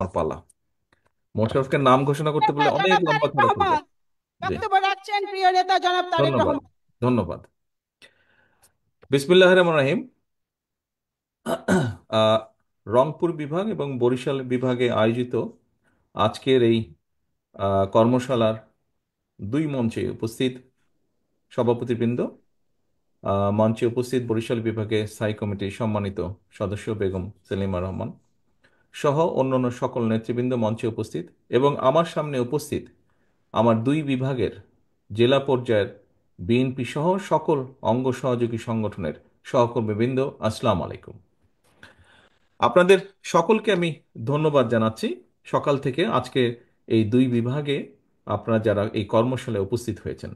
আমার পালা। মোশাররফকে নাম ঘোষণা করতে বললে অনেক জনাব লম্বা তারেক ছড়া তুলবে। রহমান, জি, বক্তব্য রাখছেন প্রিয় নেতা জনাব তারেক ধন্যবাদ। রহমান। ধন্যবাদ। বিসমিল্লাহির রহমানির রহিম। আহ, রংপুর বিভাগ এবং বরিশাল বিভাগে আয়োজিত আজকের এই কর্মশালার দুই মঞ্চে উপস্থিত সভাপতিবৃন্দ, মঞ্চে উপস্থিত বরিশাল বিভাগে স্থায়ী কমিটির সম্মানিত সদস্য বেগম সেলিমা রহমান সহ অন্যান্য সকল নেতৃবৃন্দ মঞ্চে উপস্থিত, এবং আমার সামনে উপস্থিত আমার দুই বিভাগের জেলা পর্যায়ের বিএনপি সহ সকল অঙ্গ সহযোগী সংগঠনের সহকর্মীবৃন্দ, আসসালামু আলাইকুম। আপনাদের সকলকে আমি ধন্যবাদ জানাচ্ছি সকাল থেকে আজকে এই দুই বিভাগে আপনারা যারা এই কর্মশালায় উপস্থিত হয়েছেন।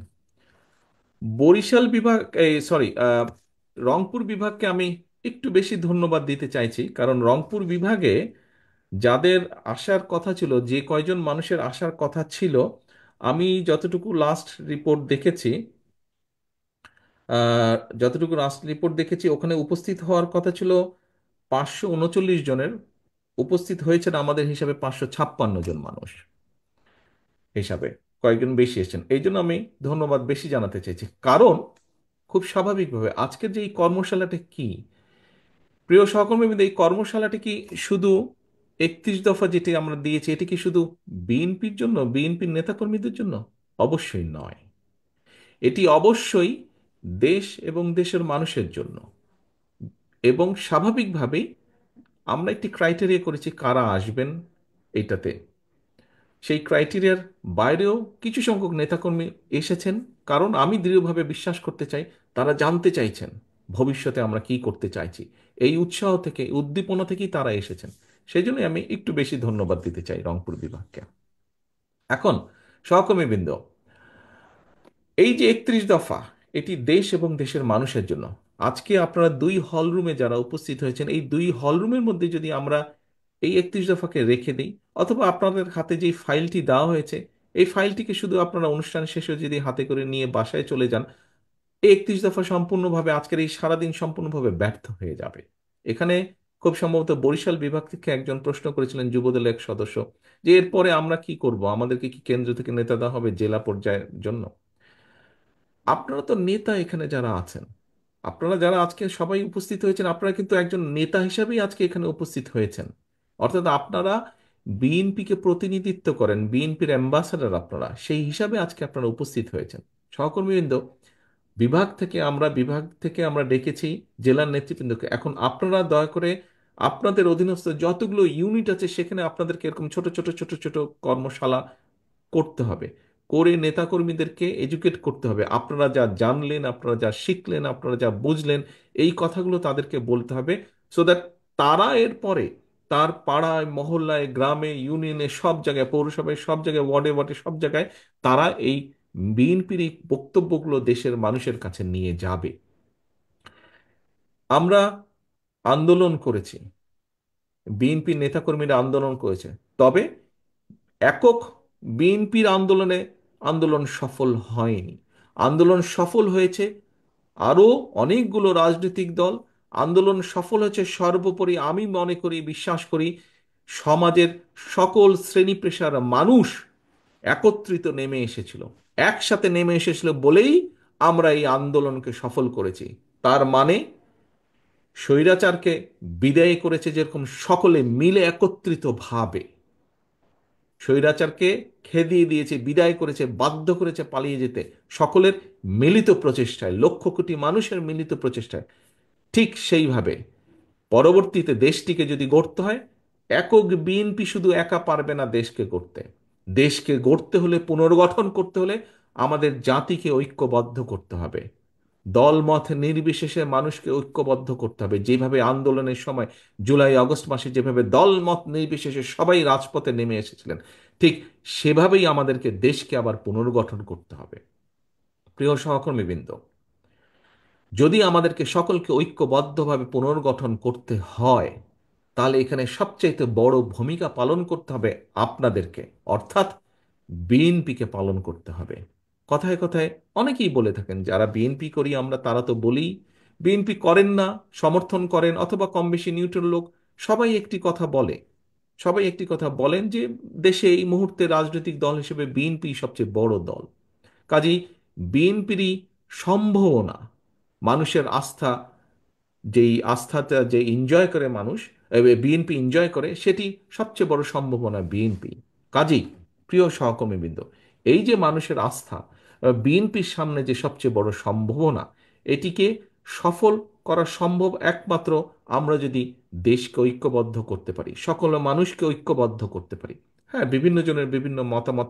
বরিশাল বিভাগ, এই সরি, রংপুর বিভাগকে আমি একটু বেশি ধন্যবাদ দিতে চাইছি, কারণ রংপুর বিভাগে যাদের আসার কথা ছিল, যে কয়জন মানুষের আসার কথা ছিল, আমি যতটুকু লাস্ট রিপোর্ট দেখেছি, যতটুকু লাস্ট রিপোর্ট দেখেছি ওখানে উপস্থিত হওয়ার কথা ছিল 539 জনের, উপস্থিত হয়েছেন আমাদের হিসাবে 556 জন মানুষ হিসাবে, কয়েকজন বেশি এসেছেন। এই জন্য আমি ধন্যবাদ বেশি জানাতে চাইছি, কারণ খুব স্বাভাবিকভাবে আজকের যে এই কর্মশালাটা কি, প্রিয় সহকর্মীবৃন্দ, এই কর্মশালাটি কি শুধু 31 দফা যেটি আমরা দিয়েছি এটি কি শুধু বিএনপির জন্য, বিএনপির নেতাকর্মীদের জন্য? অবশ্যই নয়। এটি অবশ্যই দেশ এবং দেশের মানুষের জন্য। এবং স্বাভাবিকভাবেই আমরা একটি ক্রাইটেরিয়া করেছি কারা আসবেন এইটাতে। সেই ক্রাইটেরিয়ার বাইরেও কিছু সংখ্যক নেতাকর্মী এসেছেন, কারণ আমি দৃঢ়ভাবে বিশ্বাস করতে চাই তারা জানতে চাইছেন ভবিষ্যতে আমরা কি করতে চাইছি। এই উৎসাহ থেকে, উদ্দীপনা থেকেই তারা এসেছেন। সেই জন্যই আমি একটু বেশি ধন্যবাদ দিতে চাই রংপুর বিভাগকে। এখন সহকর্মীবৃন্দ, এই যে 31 দফা, এটি দেশ এবং দেশের মানুষের জন্য। আজকে আপনারা দুই হলরুমে যারা উপস্থিত হয়েছেন, এই দুই হলরুমের মধ্যে যদি আমরা এই 31 দফাকে রেখে দিই, অথবা আপনাদের হাতে যে ফাইলটি দেওয়া হয়েছে এই ফাইলটিকে শুধু আপনারা অনুষ্ঠান শেষে যদি হাতে করে নিয়ে বাসায় চলে যান, এই 31 দফা সম্পূর্ণভাবে আজকের এই সারাদিন সম্পূর্ণভাবে ব্যর্থ হয়ে যাবে। এখানে খুব সম্ভবত বরিশাল বিভাগ থেকে একজন প্রশ্ন করেছিলেন, যুবদলের এক সদস্য, যে এরপরে আমরা কি করব, আমাদেরকে কি কেন্দ্র থেকে নেতা দেওয়া হবে জেলা পর্যায়ের জন্য? আপনারা তো নেতা, এখানে যারা আছেন, আপনারা যারা আজকে সবাই উপস্থিত হয়েছেন, আপনারা কিন্তু একজন নেতা হিসাবেই আজকে এখানে উপস্থিত হয়েছেন। অর্থাৎ আপনারা বিএনপিকে প্রতিনিধিত্ব করেন, বিএনপির অ্যাম্বাসাডার আপনারা, সেই হিসাবে আজকে আপনারা উপস্থিত হয়েছেন। সহকর্মীবৃন্দ, বিভাগ থেকে আমরা ডেকেছি জেলার নেতৃবৃন্দকে। এখন আপনারা দয়া করে আপনাদের অধীনস্থ যতগুলো ইউনিট আছে সেখানে আপনাদেরকে এরকম ছোট ছোট ছোট ছোট কর্মশালা করতে হবে, করে নেতাকর্মীদেরকে এডুকেট করতে হবে। আপনারা যা জানলেন, আপনারা যা শিখলেন, আপনারা যা বুঝলেন, এই কথাগুলো তাদেরকে বলতে হবে, সো দ্যাট তারা এরপরে তার পাড়ায়, মহল্লায়, গ্রামে, ইউনিয়নে, সব জায়গায়, পৌরসভায়, সব জায়গায়, ওয়ার্ডে ওয়ার্ডে, সব জায়গায় তারা এই বিএনপির এই বক্তব্যগুলো দেশের মানুষের কাছে নিয়ে যাবে। আমরা আন্দোলন করেছি, বিএনপির নেতাকর্মীরা আন্দোলন করেছে, তবে একক বিএনপির আন্দোলন সফল হয়নি। আন্দোলন সফল হয়েছে আরো অনেকগুলো রাজনৈতিক দল। আন্দোলন সফল হয়েছে সর্বোপরি, আমি মনে করি, বিশ্বাস করি, সমাজের সকল শ্রেণী পেশার মানুষ একত্রিত নেমে এসেছিল, একসাথে নেমে এসেছিল বলেই আমরা এই আন্দোলনকে সফল করেছি। তার মানে স্বৈরাচারকে বিদায় করেছে যেরকম সকলে মিলে একত্রিত ভাবে, স্বৈরাচারকে খেদিয়ে দিয়েছে, বিদায় করেছে, বাধ্য করেছে পালিয়ে যেতে, সকলের মিলিত প্রচেষ্টায়, লক্ষ কোটি মানুষের মিলিত প্রচেষ্টায়। ঠিক সেইভাবে পরবর্তীতে দেশটিকে যদি গড়তে হয়, একক বিএনপি শুধু একা পারবে না দেশকে গড়তে। দেশকে গড়তে হলে, পুনর্গঠন করতে হলে আমাদের জাতিকে ঐক্যবদ্ধ করতে হবে। দলমত নির্বিশেষে মানুষকে ঐক্যবদ্ধ করতে হবে। যেভাবে আন্দোলনের সময় জুলাই আগস্ট মাসে যেভাবে দলমত নির্বিশেষে সবাই রাজপথে নেমে এসেছিলেন, ঠিক সেভাবেই আমাদেরকে দেশকে আবার পুনর্গঠন করতে হবে। প্রিয় সহকর্মীবৃন্দ, যদি আমাদেরকে সকলকে ঐক্যবদ্ধভাবে পুনর্গঠন করতে হয়, তাহলে এখানে সবচাইতে বড় ভূমিকা পালন করতে হবে আপনাদেরকে, অর্থাৎ বিএনপিকে পালন করতে হবে। কথায় কথায় অনেকেই বলে থাকেন, যারা বিএনপি করি আমরা তারা তো বলি, বিএনপি করেন না, সমর্থন করেন, অথবা কম বেশি নিউট্রাল লোক, সবাই একটি কথা বলে, সবাই একটি কথা বলেন যে দেশে এই মুহূর্তে রাজনৈতিক দল হিসেবে বিএনপি সবচেয়ে বড় দল। কাজেই বিএনপিরই সম্ভাবনা, মানুষের আস্থা, যেই আস্থাটা যে এনজয় করে মানুষ, বিএনপি এনজয় করে, সেটি সবচেয়ে বড় সম্ভাবনা বিএনপি। কাজেই প্রিয় সহকর্মীবৃন্দ, এই যে মানুষের আস্থা, বিএনপির সামনে যে সবচেয়ে বড় সম্ভাবনা, এটিকে সফল করা সম্ভব একমাত্র আমরা যদি দেশকে ঐক্যবদ্ধ করতে পারি, সকল মানুষকে ঐক্যবদ্ধ করতে পারি। হ্যাঁ, বিভিন্ন জনের বিভিন্ন মতামত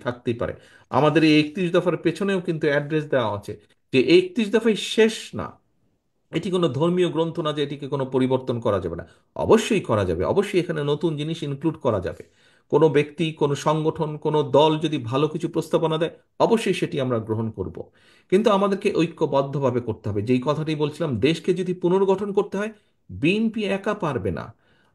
থাকতেই পারে। আমাদের এই 31 দফার পেছনেও কিন্তু অ্যাড্রেস দেওয়া আছে যে 31 দফাই শেষ না। এটি কোনো ধর্মীয় গ্রন্থ না যে এটিকে কোনো পরিবর্তন করা যাবে না। অবশ্যই করা যাবে, অবশ্যই এখানে নতুন জিনিস ইনক্লুড করা যাবে। কোনো ব্যক্তি, কোনো সংগঠন, কোনো দল যদি ভালো কিছু প্রস্তাবনা দেয়, অবশ্যই সেটি আমরা গ্রহণ করব। কিন্তু আমাদেরকে ঐক্যবদ্ধভাবে করতে হবে। যেই কথাটি বলছিলাম, দেশকে যদি পুনর্গঠন করতে হয়, বিএনপি একা পারবে না।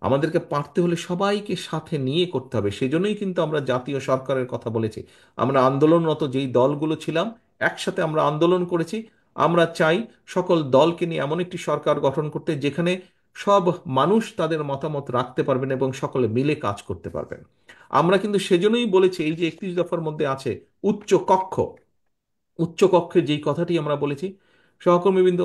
আমাদেরকে পারতে হলে সবাইকে সাথে নিয়ে করতে হবে। সেজন্যই কিন্তু আমরা জাতীয় সরকারের কথা বলেছি। আমরা আন্দোলনরত যেই দলগুলো ছিলাম, একসাথে আমরা আন্দোলন করেছি। আমরা চাই সকল দলকে নিয়ে এমন একটি সরকার গঠন করতে, যেখানে সব মানুষ তাদের মতামত রাখতে পারবেন এবং সকলে মিলে কাজ করতে পারবেন। আমরা কিন্তু সেজন্যই বলেছি, এই যে 31 দফার মধ্যে আছে উচ্চ কক্ষ, উচ্চ কক্ষে যেই কথাটি আমরা বলেছি, সহকর্মীবৃন্দ,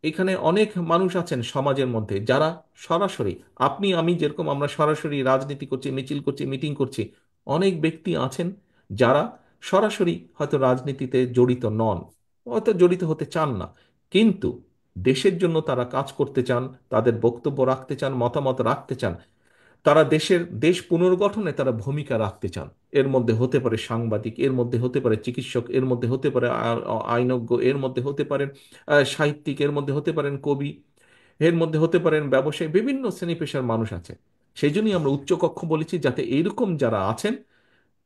এখানে অনেক মানুষ আছেন সমাজের মধ্যে যারা সরাসরি, আপনি আমি যেরকম আমরা সরাসরি রাজনীতি করছি, মিছিল করছি, মিটিং করছি, অনেক ব্যক্তি আছেন যারা সরাসরি হয়তো রাজনীতিতে জড়িত নন, হয়তো জড়িত হতে চান না, কিন্তু দেশের জন্য তারা কাজ করতে চান, তাদের বক্তব্য রাখতে চান, মতামত রাখতে চান। তারা দেশ পুনর্গঠনে তারা ভূমিকা রাখতে চান। এর মধ্যে হতে পারে সাংবাদিক, এর মধ্যে হতে পারে চিকিৎসক, এর মধ্যে হতে পারে আইনজ্ঞ, এর মধ্যে হতে পারেন সাহিত্যিক, এর মধ্যে হতে পারেন কবি, এর মধ্যে হতে পারেন ব্যবসায়ী, বিভিন্ন শ্রেণী পেশার মানুষ আছে। সেই জন্যই আমরা উচ্চকক্ষ বলেছি, যাতে এইরকম যারা আছেন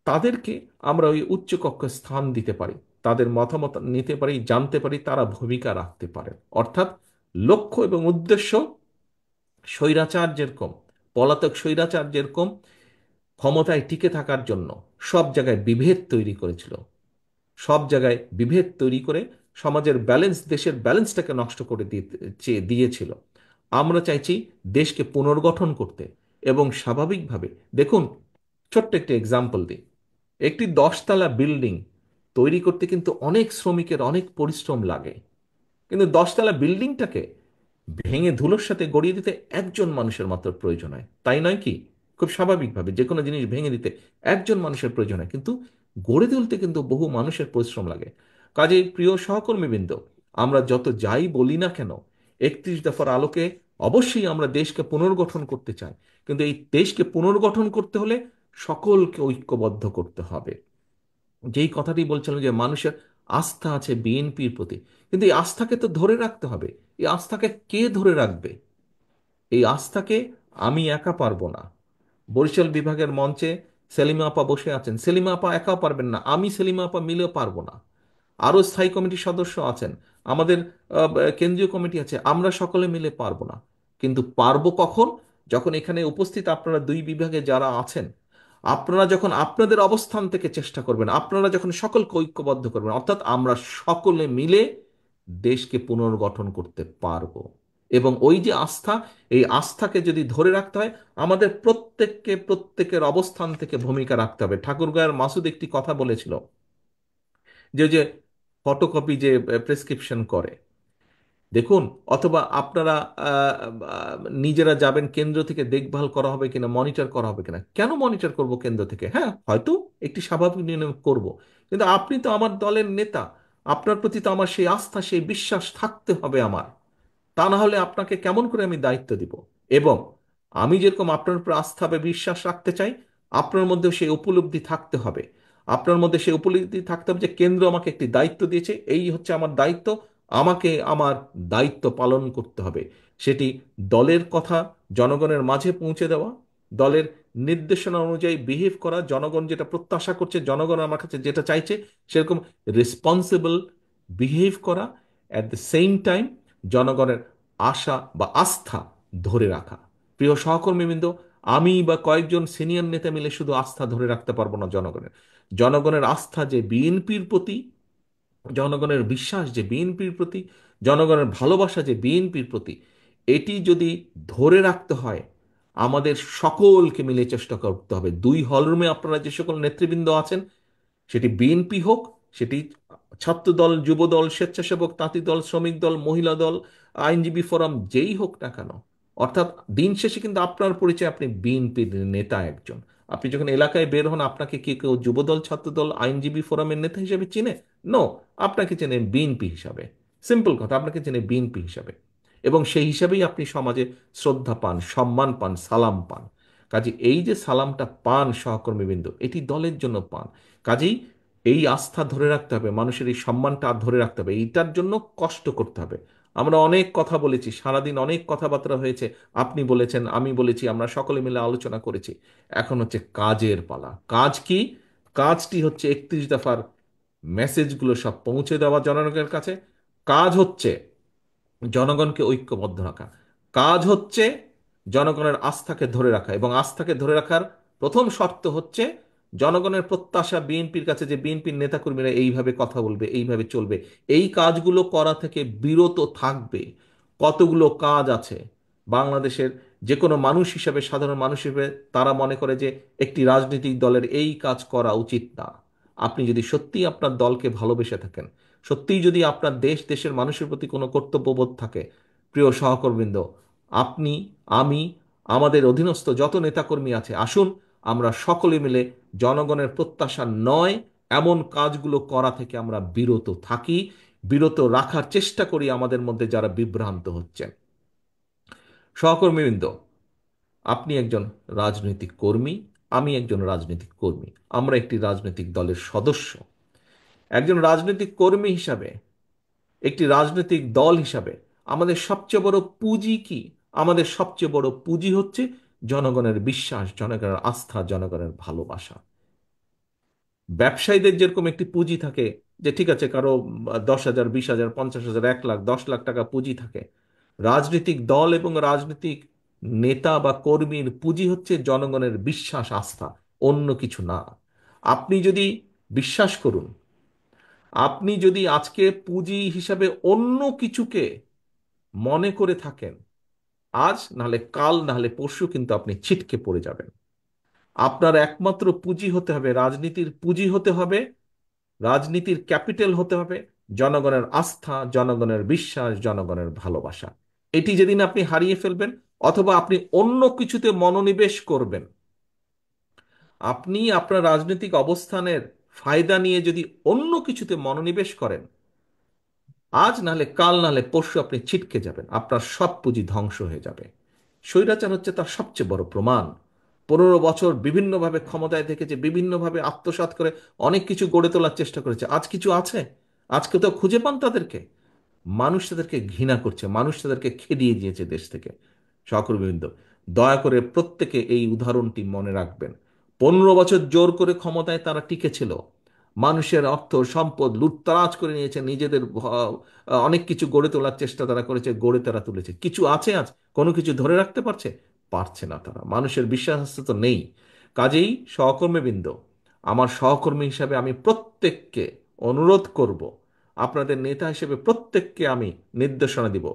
তাদেরকে আমরা ওই উচ্চকক্ষে স্থান দিতে পারি, তাদের মতামত নিতে পারি, জানতে পারি, তারা ভূমিকা রাখতে পারেন। অর্থাৎ লক্ষ্য এবং উদ্দেশ্য, স্বৈরাচার যেরকম, পলাতক স্বৈরাচার যেরকম ক্ষমতায় টিকে থাকার জন্য সব জায়গায় বিভেদ তৈরি করেছিল, সব জায়গায় বিভেদ তৈরি করে সমাজের ব্যালেন্স, দেশের ব্যালেন্সটাকে নষ্ট করে দিয়েছিল। আমরা চাইছি দেশকে পুনর্গঠন করতে, এবং স্বাভাবিকভাবে দেখুন, ছোট্ট একটি এক্সাম্পল দিই। একটি 10 তলা বিল্ডিং তৈরি করতে কিন্তু অনেক শ্রমিকের অনেক পরিশ্রম লাগে, কিন্তু 10 তলা বিল্ডিংটাকে ভেঙে ধুলোর সাথে গড়িয়ে দিতে একজন মানুষের মাত্র প্রয়োজন হয়, তাই নয় কি? খুব স্বাভাবিকভাবে যে কোনো জিনিস ভেঙে দিতে একজন মানুষের প্রয়োজন হয়, কিন্তু গড়ে তুলতে কিন্তু বহু মানুষের পরিশ্রম লাগে। কাজেই প্রিয় সহকর্মীবৃন্দ, আমরা যত যাই বলি না কেন, 31 দফার আলোকে অবশ্যই আমরা দেশকে পুনর্গঠন করতে চাই। কিন্তু এই দেশকে পুনর্গঠন করতে হলে সকলকে ঐক্যবদ্ধ করতে হবে। যেই কথাটি বলছিলাম যে মানুষের আস্থা আছে বিএনপির প্রতি, কিন্তু এই আস্থাকে তো ধরে রাখতে হবে। এই আস্থাকে কে ধরে রাখবে? এই আস্থাকে আমি একা পারবো না। বরিশাল বিভাগের মঞ্চে সেলিমা আপা বসে আছেন, সেলিমা আপা একাও পারবেন না, আমি সেলিমা আপা মিলেও পারবো না। আরো স্থায়ী কমিটির সদস্য আছেন, আমাদের কেন্দ্রীয় কমিটি আছে, আমরা সকলে মিলে পারবো না। কিন্তু পারবো কখন? যখন এখানে উপস্থিত আপনারা দুই বিভাগে যারা আছেন, আপনারা যখন আপনাদের অবস্থান থেকে চেষ্টা করবেন, আপনারা যখন সকলকে ঐক্যবদ্ধ করবেন, অর্থাৎ আমরা সকলে মিলে দেশকে পুনর্গঠন করতে পারবো। এবং ওই যে আস্থা, এই আস্থাকে যদি ধরে রাখতে হয়, আমাদের প্রত্যেককে প্রত্যেকের অবস্থান থেকে ভূমিকা রাখতে হবে। ঠাকুরগাঁয়ের মাসুদ একটি কথা বলেছিল, যে যে ফটোকপি যে প্রেসক্রিপশন করে, দেখুন, অথবা আপনারা নিজেরা যাবেন, কেন্দ্র থেকে দেখভাল করা হবে কিনা, মনিটর করা হবে কিনা। কেন মনিটর করব কেন্দ্র থেকে? হ্যাঁ, হয়তো একটি স্বাভাবিক নিয়ম করব, কিন্তু আপনি তো আমার দলের নেতা, আপনার প্রতি তো আমার সেই আস্থা, সেই বিশ্বাস থাকতে হবে আমার। তা না হলে আপনাকে কেমন করে আমি দায়িত্ব দিব? এবং আমি যেরকম আপনার উপর আস্থা বা বিশ্বাস রাখতে চাই, আপনার মধ্যেও সেই উপলব্ধি থাকতে হবে। আপনার মধ্যে সেই উপলব্ধি থাকতে হবে যে কেন্দ্র আমাকে একটি দায়িত্ব দিয়েছে, এই হচ্ছে আমার দায়িত্ব, আমাকে আমার দায়িত্ব পালন করতে হবে। সেটি দলের কথা জনগণের মাঝে পৌঁছে দেওয়া, দলের নির্দেশনা অনুযায়ী বিহেভ করা, জনগণ যেটা প্রত্যাশা করছে, জনগণ আমার কাছে যেটা চাইছে, সেরকম রেসপন্সিবল বিহেভ করা। অ্যাট দ্য সেম টাইম জনগণের আশা বা আস্থা ধরে রাখা। প্রিয় সহকর্মীবৃন্দ, আমি বা কয়েকজন সিনিয়র নেতা মিলে শুধু আস্থা ধরে রাখতে পারবো না জনগণের। জনগণের আস্থা যে বিএনপির প্রতি, জনগণের বিশ্বাস যে বিএনপির প্রতি, জনগণের ভালোবাসা যে বিএনপির প্রতি, এটি যদি ধরে রাখতে হয়, আমাদের সকলকে মিলে চেষ্টা করতে হবে। দুই হলরুমে আপনারা যে সকল নেতৃবৃন্দ আছেন, সেটি বিএনপি হোক, সেটি ছাত্রদল, যুবদল, স্বেচ্ছাসেবক, তাঁতি দল, শ্রমিক দল, মহিলা দল, আইনজীবী ফোরাম, যেই হোক না কেন, অর্থাৎ দিন শেষে কিন্তু আপনার পরিচয় আপনি বিএনপির নেতা একজন। আপনি যখন এলাকায় বের হন, আপনাকে কি কেউ যুবদল, ছাত্রদল, আইনজীবী ফোরামের নেতা হিসেবে চিনে? নো, আপনাকে চেনে বিএনপি হিসাবে। সিম্পল কথা, আপনাকে চেনে বিএনপি হিসাবে। এবং সেই হিসাবেই আপনি সমাজে শ্রদ্ধা পান, সম্মান পান, সালাম পান। কাজে এই যে সালামটা পান সহকর্মীবৃন্দ, এটি দলের জন্য পান। কাজেই এই আস্থা ধরে রাখতে হবে, মানুষের এই সম্মানটা ধরে রাখতে হবে, এইটার জন্য কষ্ট করতে হবে। আমরা অনেক কথা বলেছি, সারাদিন অনেক কথাবার্তা হয়েছে, আপনি বলেছেন, আমি বলেছি, আমরা সকলে মিলে আলোচনা করেছি। এখন হচ্ছে কাজের পালা। কাজ কি? কাজটি হচ্ছে 31 দফার মেসেজগুলো সব পৌঁছে দেওয়া জনগণের কাছে। কাজ হচ্ছে জনগণকে ঐক্যবদ্ধ রাখা। কাজ হচ্ছে জনগণের আস্থাকে ধরে রাখা, এবং আস্থাকে ধরে রাখার প্রথম শর্ত হচ্ছে জনগণের প্রত্যাশা বিএনপির কাছে যে বিএনপির নেতাকর্মীরা এইভাবে কথা বলবে, এইভাবে চলবে, এই কাজগুলো করা থেকে বিরত থাকবে। কতগুলো কাজ আছে বাংলাদেশের যে কোনো মানুষ হিসাবে, সাধারণ মানুষ হিসেবে তারা মনে করে যে একটি রাজনৈতিক দলের এই কাজ করা উচিত না। আপনি যদি সত্যিই আপনার দলকে ভালোবেসে থাকেন, সত্যিই যদি আপনার দেশ, দেশের মানুষের প্রতি কোনো কর্তব্যবোধ থাকে, প্রিয় সহকর্মীবৃন্দ, আপনি, আমি, আমাদের অধীনস্থ যত নেতাকর্মী আছে, আসুন আমরা সকলে মিলে জনগণের প্রত্যাশা নয় এমন কাজগুলো করা থেকে আমরা বিরত থাকি, বিরত রাখার চেষ্টা করি আমাদের মধ্যে যারা বিভ্রান্ত হচ্ছেন। সহকর্মীবৃন্দ, আপনি একজন রাজনৈতিক কর্মী, আমি একজন রাজনৈতিক কর্মী, আমরা একটি রাজনৈতিক দলের সদস্য। একজন রাজনৈতিক কর্মী হিসাবে, একটি রাজনৈতিক দল হিসাবে আমাদের সবচেয়ে বড় পুঁজি কি? আমাদের সবচেয়ে বড় পুঁজি হচ্ছে জনগণের বিশ্বাস, জনগণের আস্থা, জনগণের ভালোবাসা। ব্যবসায়ীদের যেরকম একটি পুঁজি থাকে, যে ঠিক আছে কারো 10,000, 20,000, 50,000, 1 লাখ, 10 লাখ টাকা পুঁজি থাকে, রাজনৈতিক দল এবং রাজনৈতিক নেতা বা কর্মীর পুঁজি হচ্ছে জনগণের বিশ্বাস, আস্থা, অন্য কিছু না। আপনি যদি বিশ্বাস করুন, আপনি যদি আজকে পুঁজি হিসাবে অন্য কিছুকে মনে করে থাকেন, আজ নাহলে কাল নাহলে পরশু কিন্তু আপনি ছিটকে পড়ে যাবেন। আপনার একমাত্র পুঁজি হতে হবে, রাজনীতির পুঁজি হতে হবে, রাজনীতির ক্যাপিটাল হতে হবে জনগণের আস্থা, জনগণের বিশ্বাস, জনগণের ভালোবাসা। এটি যেদিন আপনি হারিয়ে ফেলবেন, অথবা আপনি অন্য কিছুতে মনোনিবেশ করবেন, আপনি আপনার রাজনৈতিক অবস্থানের ফায়দা নিয়ে যদি অন্য কিছুতে মনোনিবেশ করেন, আজ নাহলে কাল নাহলে পরশু আপনি ছিটকে যাবেন, আপনার সব পুঁজি ধ্বংস হয়ে যাবে। স্বৈরাচার হচ্ছে তার সবচেয়ে বড় প্রমাণ। 15 বছর বিভিন্নভাবে ক্ষমতায় থেকেছে, বিভিন্নভাবে আত্মসাৎ করে অনেক কিছু গড়ে তোলার চেষ্টা করেছে। আজ কিছু আছে? আজকে তো খুঁজে পান তাদেরকে? মানুষ তাদেরকে ঘৃণা করছে, মানুষ তাদেরকে খেদিয়ে দিয়েছে দেশ থেকে। সহকর্মীবৃন্দ, দয়া করে প্রত্যেকে এই উদাহরণটি মনে রাখবেন। 15 বছর জোর করে ক্ষমতায় তারা টিকেছিল, মানুষের অর্থ সম্পদ লুটতরাজ করে নিয়েছে, নিজেদের অনেক কিছু গড়ে তোলার চেষ্টা তারা করেছে, গড়ে তারা তুলেছে। কিছু আছে আজ? কোনো কিছু ধরে রাখতে পারছে? পারছে না তারা। মানুষের বিশ্বাস তো নেই। কাজেই সহকর্মীবৃন্দ, আমার সহকর্মী হিসাবে আমি প্রত্যেককে অনুরোধ করব, আপনাদের নেতা হিসেবে প্রত্যেককে আমি নির্দেশনা দিব,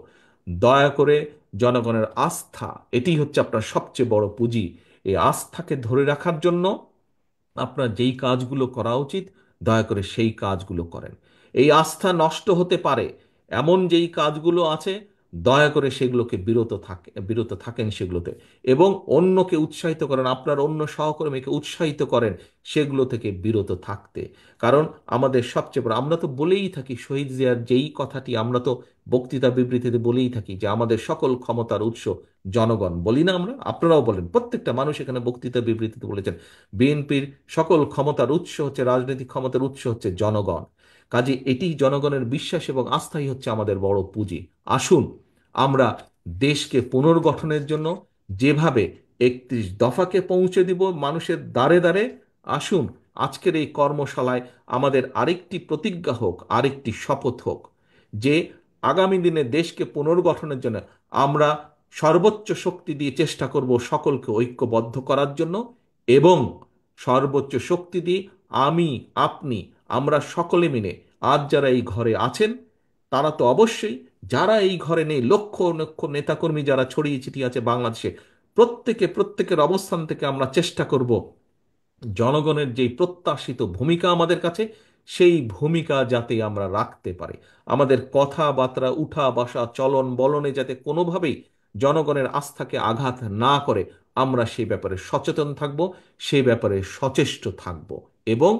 দয়া করে জনগণের আস্থা, এটি হচ্ছে আপনার সবচেয়ে বড় পুঁজি। এই আস্থাকে ধরে রাখার জন্য আপনার যেই কাজগুলো করা উচিত, দয়া করে সেই কাজগুলো করেন। এই আস্থা নষ্ট হতে পারে এমন যেই কাজগুলো আছে, দয়া করে সেগুলোকে বিরত থাকেন সেগুলোতে, এবং অন্যকে উৎসাহিত করেন, আপনার অন্য সহকর্মীকে উৎসাহিত করেন সেগুলো থেকে বিরত থাকতে। কারণ আমাদের সবচেয়ে বড়, আমরা তো বলেই থাকি শহীদ জিয়ার যেই কথাটি, আমরা তো বক্তৃতা বিবৃতিতে বলেই থাকি যে আমাদের সকল ক্ষমতার উৎস জনগণ, বলি না আমরা? আপনারাও বলেন, প্রত্যেকটা মানুষ এখানে বক্তৃতা বিবৃতিতে বলেছেন বিএনপির সকল ক্ষমতার উৎস হচ্ছে, রাজনৈতিক ক্ষমতার উৎস হচ্ছে জনগণ। কাজে এটি জনগণের বিশ্বাস এবং আস্থাই হচ্ছে আমাদের বড় পুঁজি। আসুন আমরা দেশকে পুনর্গঠনের জন্য যেভাবে 31 দফাকে পৌঁছে দিব মানুষের দ্বারে দ্বারে, আসুন আজকের এই কর্মশালায় আমাদের আরেকটি প্রতিজ্ঞা হোক, আরেকটি শপথ হোক, যে আগামী দিনে দেশকে পুনর্গঠনের জন্য আমরা সর্বোচ্চ শক্তি দিয়ে চেষ্টা করব সকলকে ঐক্যবদ্ধ করার জন্য, এবং সর্বোচ্চ শক্তি দিয়ে আমি, আপনি, আমরা সকলে মিলে, আজ যারা এই ঘরে আছেন তারা তো অবশ্যই, যারা এই ঘরে নেই, লক্ষ লক্ষ নেতাকর্মী যারা ছড়িয়ে ছিটিয়ে আছে বাংলাদেশে, প্রত্যেকের অবস্থান থেকে আমরা চেষ্টা করব জনগণের যেই প্রত্যাশিত ভূমিকা আমাদের কাছে, সেই ভূমিকা যাতে আমরা রাখতে পারি। আমাদের কথাবার্তা, উঠা বসা, চলন বলনে যাতে কোনোভাবেই জনগণের আস্থাকে আঘাত না করে, আমরা সেই ব্যাপারে সচেতন থাকব, সেই ব্যাপারে সচেষ্ট থাকব। এবং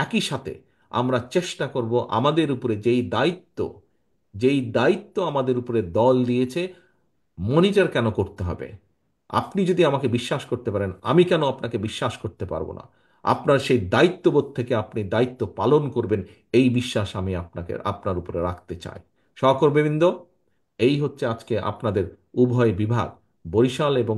একই সাথে আমরা চেষ্টা করব আমাদের উপরে যেই দায়িত্ব আমাদের উপরে দল দিয়েছে, মনিটর কেন করতে হবে? আপনি যদি আমাকে বিশ্বাস করতে পারেন, আমি কেন আপনাকে বিশ্বাস করতে পারবো না? আপনার সেই দায়িত্ববোধ থেকে আপনি দায়িত্ব পালন করবেন, এই বিশ্বাস আমি আপনার উপরে রাখতে চাই। সহকর্মীবৃন্দ, এই হচ্ছে আজকে আপনাদের উভয় বিভাগ, বরিশাল এবং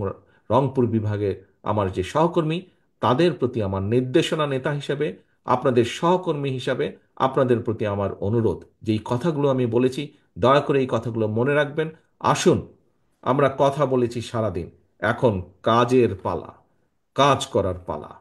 রংপুর বিভাগে আমার যে সহকর্মী, তাদের প্রতি আমার নির্দেশনা নেতা হিসেবে, আপনাদের সহকর্মী হিসাবে আপনাদের প্রতি আমার অনুরোধ, যেই কথাগুলো আমি বলেছি, দয়া করে এই কথাগুলো মনে রাখবেন। আসুন, আমরা কথা বলেছি সারাদিন, এখন কাজের পালা, কাজ করার পালা।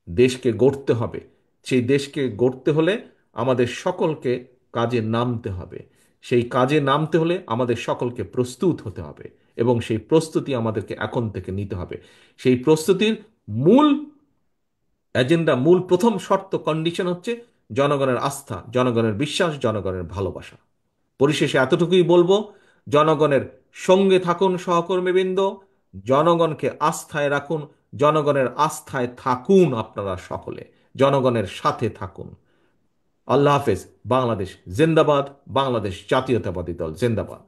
দেশকে গড়তে হবে। সেই দেশকে গড়তে হলে আমাদের সকলকে কাজে নামতে হবে। সেই কাজে নামতে হলে আমাদের সকলকে প্রস্তুত হতে হবে, এবং সেই প্রস্তুতি আমাদেরকে এখন থেকে নিতে হবে। সেই প্রস্তুতির মূল মূল প্রথম শর্ত, কন্ডিশন হচ্ছে জনগণের আস্থা, জনগণের বিশ্বাস, জনগণের ভালোবাসা। পরিশেষে এতটুকুই বলবো, জনগণের সঙ্গে থাকুন সহকর্মীবৃন্দ, জনগণকে আস্থায় রাখুন, জনগণের আস্থায় থাকুন আপনারা সকলে, জনগণের সাথে থাকুন। আল্লাহ হাফেজ। বাংলাদেশ জিন্দাবাদ। বাংলাদেশ জাতীয়তাবাদী দল জিন্দাবাদ।